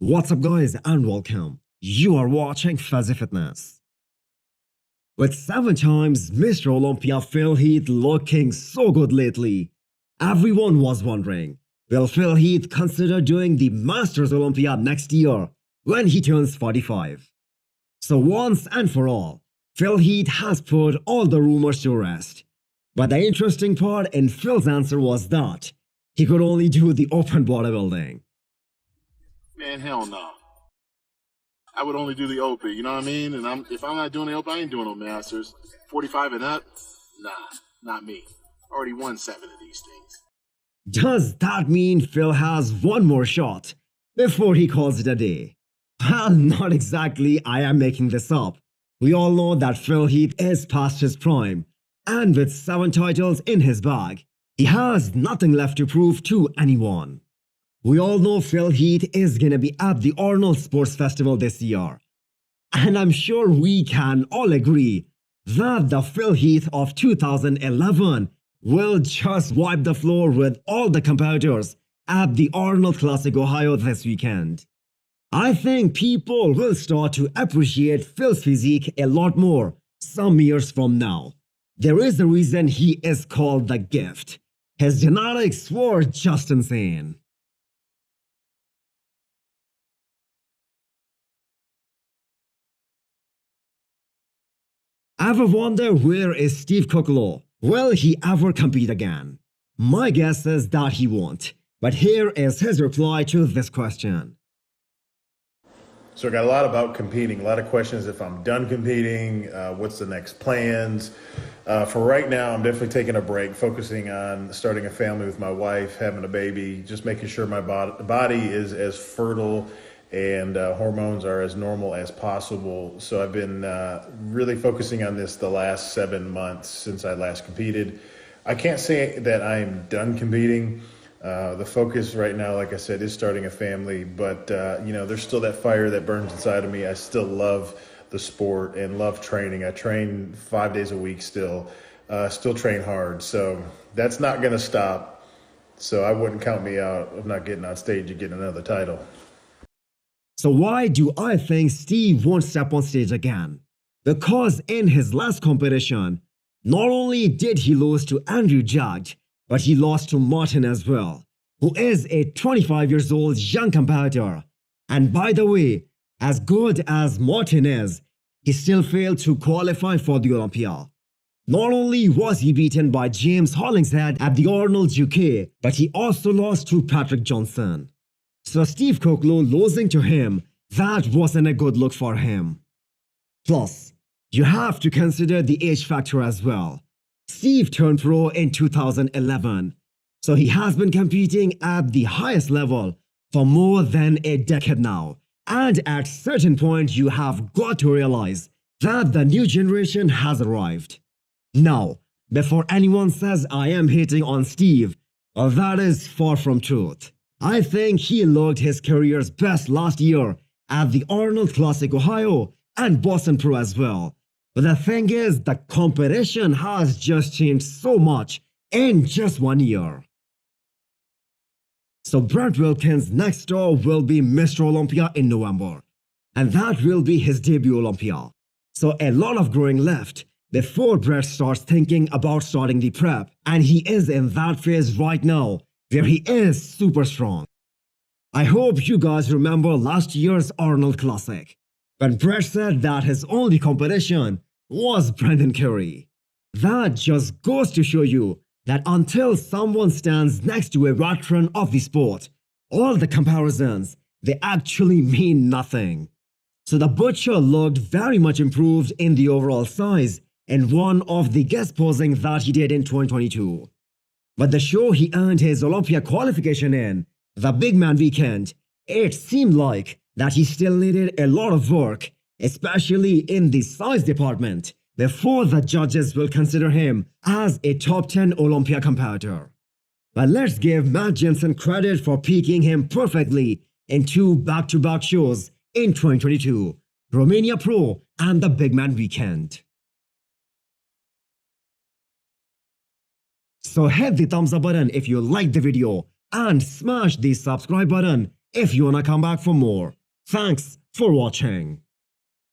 What's up guys and welcome. You are watching Fazi Fitness. With 7 times Mr. Olympia Phil Heath looking so good lately, everyone was wondering, will Phil Heath consider doing the Masters Olympia next year when he turns 45? So once and for all, Phil Heath has put all the rumors to rest. But the interesting part in Phil's answer was that he could only do the open bodybuilding. Man, hell no. I would only do the open, you know what I mean? And if I'm not doing the open, I ain't doing no Masters. 45 and up? Nah, not me. Already won 7 of these things. Does that mean Phil has one more shot before he calls it a day? Well, not exactly. I am making this up. We all know that Phil Heath is past his prime, and with 7 titles in his bag, he has nothing left to prove to anyone. We all know Phil Heath is gonna be at the Arnold Sports Festival this year. And I'm sure we can all agree that the Phil Heath of 2011 will just wipe the floor with all the competitors at the Arnold Classic Ohio this weekend. I think people will start to appreciate Phil's physique a lot more some years from now. There is a reason he is called the Gift. His genetics were just insane. Ever wonder where is Steve Kuclo? Will he ever compete again? My guess is that he won't. But here is his reply to this question. So I got a lot about competing, a lot of questions if I'm done competing, what's the next plans. For right now, I'm definitely taking a break, focusing on starting a family with my wife, having a baby, just making sure my body is as fertile and hormones are as normal as possible. So I've been really focusing on this the last 7 months since I last competed. I can't say that I'm done competing. The focus right now, like I said, is starting a family, but there's still that fire that burns inside of me. I still love the sport and love training. I train 5 days a week still train hard. So that's not gonna stop. So I wouldn't count me out of not getting on stage and getting another title. So why do I think Steve won't step on stage again? Because in his last competition, not only did he lose to Andrew Judge, but he lost to Martin as well, who is a 25 years old young competitor. And by the way, as good as Martin is, he still failed to qualify for the Olympia. Not only was he beaten by James Hollingshead at the Arnold UK, but he also lost to Patrick Johnson. So Steve Kuclo losing to him, that wasn't a good look for him. Plus, you have to consider the age factor as well. Steve turned pro in 2011, so he has been competing at the highest level for more than a decade now. And at certain point, you have got to realize that the new generation has arrived. Now, before anyone says I am hating on Steve, well, that is far from truth. I think he looked his career's best last year at the Arnold Classic Ohio and Boston Pro as well. But the thing is, the competition has just changed so much in just 1 year. So Brett Wilkin's next star will be Mr. Olympia in November. And that will be his debut Olympia. So a lot of growing left before Brett starts thinking about starting the prep. And he is in that phase right now, where he is super strong. I hope you guys remember last year's Arnold Classic, when Brett said that his only competition was Brendan Curry. That just goes to show you that until someone stands next to a veteran of the sport, all the comparisons, they actually mean nothing. So the Butcher looked very much improved in the overall size in one of the guest posing that he did in 2022. But the show he earned his Olympia qualification in, the Big Man Weekend, it seemed like that he still needed a lot of work, especially in the size department, before the judges will consider him as a top 10 Olympia competitor. But let's give Matt Jensen credit for peaking him perfectly in 2 back-to-back shows in 2022, Romania Pro and the Big Man Weekend. So hit the thumbs up button if you liked the video and smash the subscribe button if you wanna come back for more. Thanks for watching.